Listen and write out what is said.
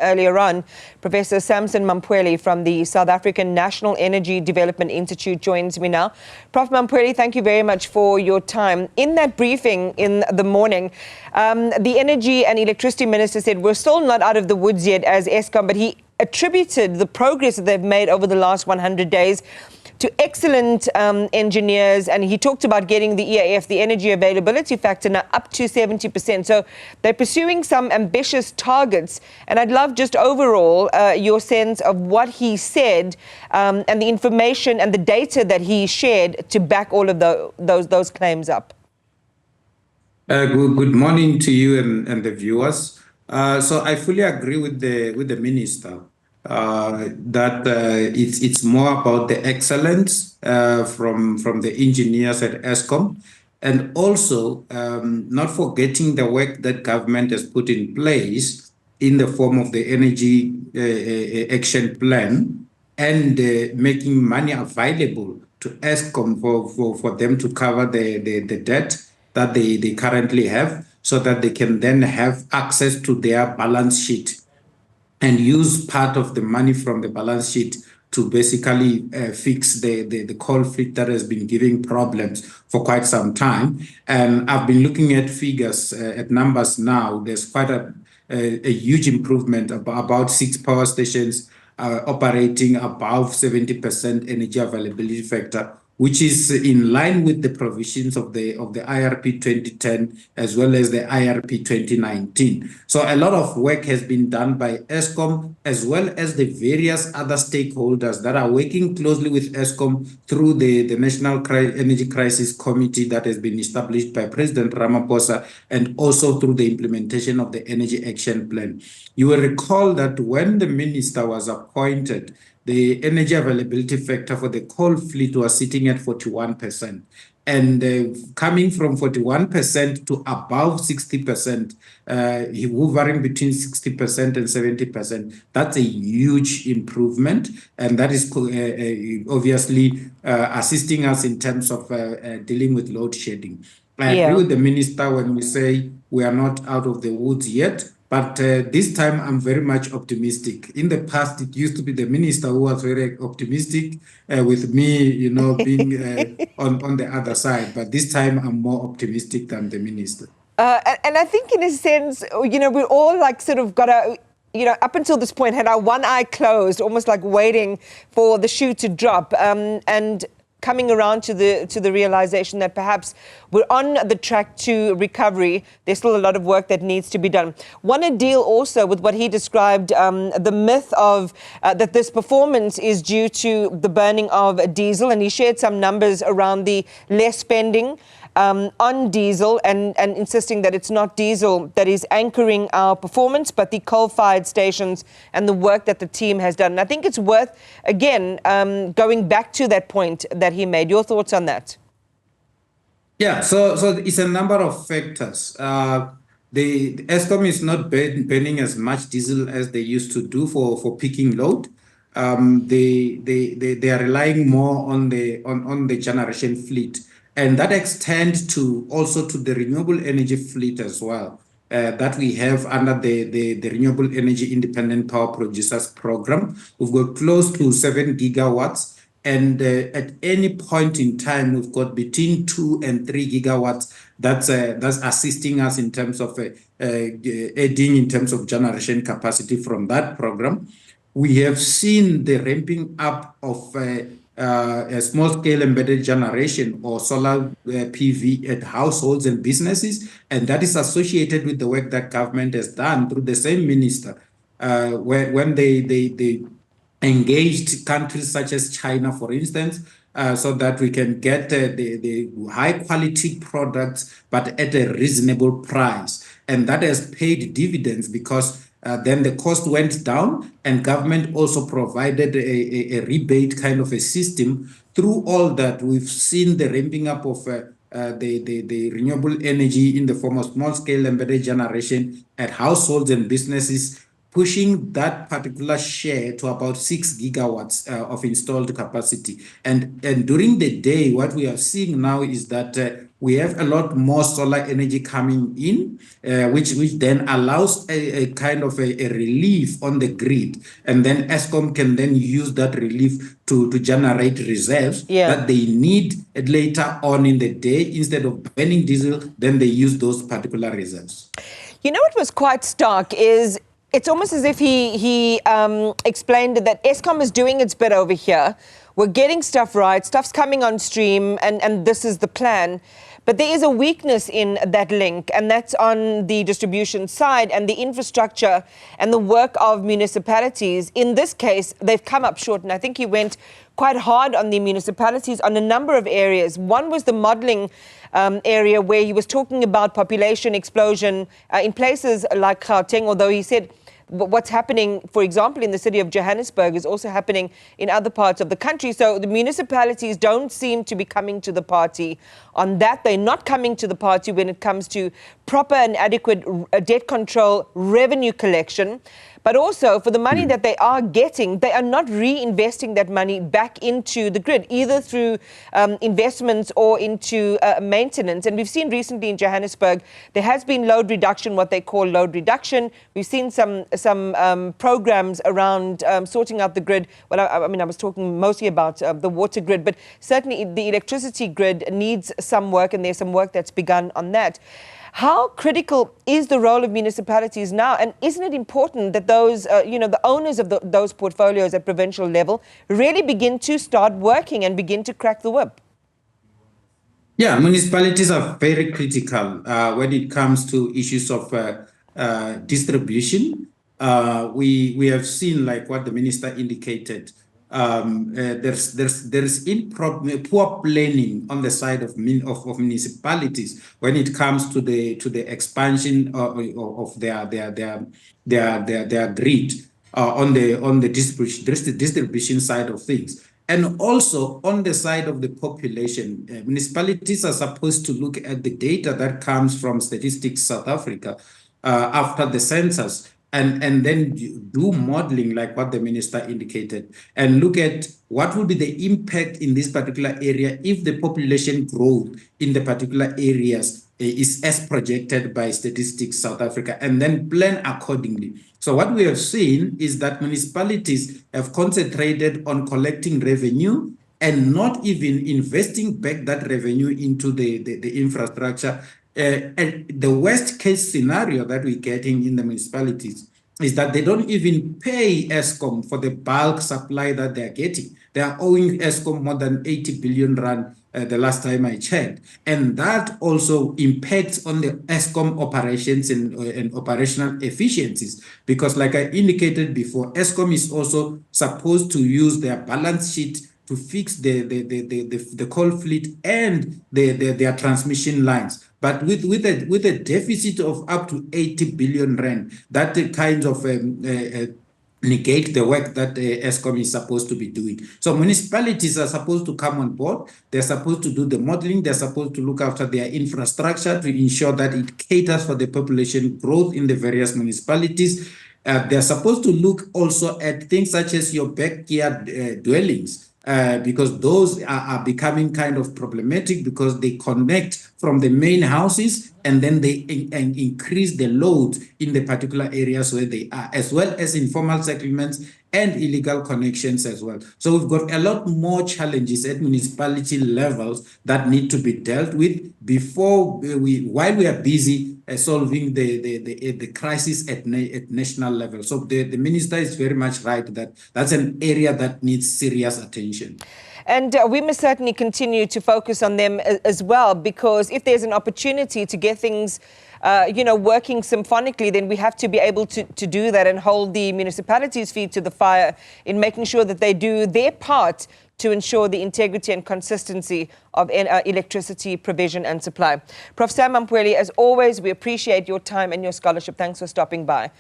earlier on. Professor Sampson Mamphweli from the South African National Energy Development Institute joins me now. Prof. Mamphweli, thank you very much for your time. In that briefing in the morning, the Energy and Electricity Minister said we're still not out of the woods yet as Eskom, but he attributed the progress that they've made over the last 100 days to excellent engineers, and he talked about getting the EAF, the energy availability factor, now up to 70%. So they're pursuing some ambitious targets, and I'd love just overall your sense of what he said and the information and the data that he shared to back all of those claims up. Good morning to you and the viewers. So I fully agree with the minister. That it's more about the excellence from the engineers at Eskom, and also not forgetting the work that government has put in place in the form of the energy action plan, and making money available to Eskom for them to cover the debt that they currently have, so that they can then have access to their balance sheet and use part of the money from the balance sheet to basically fix the coal fleet that has been giving problems for quite some time. And I've been looking at figures, at numbers now. There's quite a huge improvement, about 6 power stations operating above 70% energy availability factor, which is in line with the provisions of the IRP 2010 as well as the IRP 2019. So a lot of work has been done by Eskom as well as the various other stakeholders that are working closely with Eskom through the National Energy Crisis Committee that has been established by President Ramaphosa, and also through the implementation of the Energy Action Plan. You will recall that when the minister was appointed, the energy availability factor for the coal fleet was sitting at 41%. And coming from 41% to above 60%, hovering between 60% and 70%, that's a huge improvement. And that is obviously assisting us in terms of dealing with load shedding. I agree with the minister when we say we are not out of the woods yet. But this time I'm very much optimistic. In the past, it used to be the minister who was very optimistic, with me, being on the other side. But this time I'm more optimistic than the minister. And I think in a sense, we're all like sort of got a, up until this point had our one eye closed, almost like waiting for the shoe to drop, and coming around to the realization that perhaps we're on the track to recovery. There's still a lot of work that needs to be done. Want to deal also with what he described, the myth of that this performance is due to the burning of diesel, and he shared some numbers around the less spending on diesel, and insisting that it's not diesel that is anchoring our performance, but the coal-fired stations and the work that the team has done. And I think it's worth, again, going back to that point that he made. Your thoughts on that? Yeah, so it's a number of factors. The Eskom is not burning as much diesel as they used to do for peaking load. They are relying more on the generation fleet. And that extends to also to the renewable energy fleet as well, that we have under the Renewable Energy Independent Power Producers Program. We've got close to 7 gigawatts. And at any point in time, we've got between 2 and 3 gigawatts that's assisting us in terms of adding in terms of generation capacity from that program. We have seen the ramping up of a small-scale embedded generation or solar PV at households and businesses, and that is associated with the work that government has done through the same minister, when they engaged countries such as China, for instance, so that we can get the high-quality products, but at a reasonable price. And that has paid dividends because then the cost went down, and government also provided a rebate kind of a system. Through all that, we've seen the ramping up of the renewable energy in the form of small-scale embedded generation at households and businesses, pushing that particular share to about 6 gigawatts of installed capacity. And during the day, what we are seeing now is that we have a lot more solar energy coming in, which then allows a kind of a relief on the grid. And then Eskom can then use that relief to generate reserves that they need later on in the day. Instead of burning diesel, then they use those particular reserves. You know what was quite stark is it's almost as if he explained that Eskom is doing its bit over here. We're getting stuff right, stuff's coming on stream, and this is the plan. But there is a weakness in that link, and that's on the distribution side and the infrastructure and the work of municipalities. In this case, they've come up short, and I think he went quite hard on the municipalities on a number of areas. One was the modelling area where he was talking about population explosion in places like Gauteng, although he said what's happening, for example, in the city of Johannesburg is also happening in other parts of the country. So the municipalities don't seem to be coming to the party on that. They're not coming to the party when it comes to proper and adequate debt control, revenue collection. But also, for the money that they are getting, they are not reinvesting that money back into the grid, either through investments or into maintenance. And we've seen recently in Johannesburg, there has been load reduction, what they call load reduction. We've seen some programs around sorting out the grid. Well, I mean, I was talking mostly about the water grid, but certainly the electricity grid needs some work, and there's some work that's begun on that. How critical is the role of municipalities now? And isn't it important that those, the owners of those portfolios at provincial level really begin to start working and begin to crack the whip? Yeah, municipalities are very critical when it comes to issues of distribution. We have seen, like what the minister indicated, there's poor planning on the side of municipalities when it comes to the expansion of their grid on the distribution side of things. And also on the side of the population, municipalities are supposed to look at the data that comes from Statistics South Africa after the census, and then do modeling like what the minister indicated, and look at what will be the impact in this particular area if the population growth in the particular areas is as projected by Statistics South Africa, and then plan accordingly. So what we have seen is that municipalities have concentrated on collecting revenue and not even investing back that revenue into the infrastructure. And the worst case scenario that we're getting in the municipalities is that they don't even pay Eskom for the bulk supply that they're getting. They are owing Eskom more than 80 billion rand the last time I checked. And that also impacts on the Eskom operations and operational efficiencies. Because like I indicated before, Eskom is also supposed to use their balance sheet to fix the coal fleet and their transmission lines. But with a deficit of up to 80 billion rand, that kind of negate the work that Eskom is supposed to be doing. So municipalities are supposed to come on board. They're supposed to do the modeling. They're supposed to look after their infrastructure to ensure that it caters for the population growth in the various municipalities. They're supposed to look also at things such as your backyard dwellings. Because those are becoming kind of problematic because they connect from the main houses and then they increase the load in the particular areas where they are, as well as informal settlements and illegal connections as well. So we've got a lot more challenges at municipality levels that need to be dealt with before while we are busy solving the crisis at national level. So the minister is very much right that that's an area that needs serious attention. And we must certainly continue to focus on them as well, because if there's an opportunity to get things working symphonically, then we have to be able to do that and hold the municipalities' feet to the fire in making sure that they do their part to ensure the integrity and consistency of electricity provision and supply. Prof. Sam Mamphweli, as always, we appreciate your time and your scholarship. Thanks for stopping by.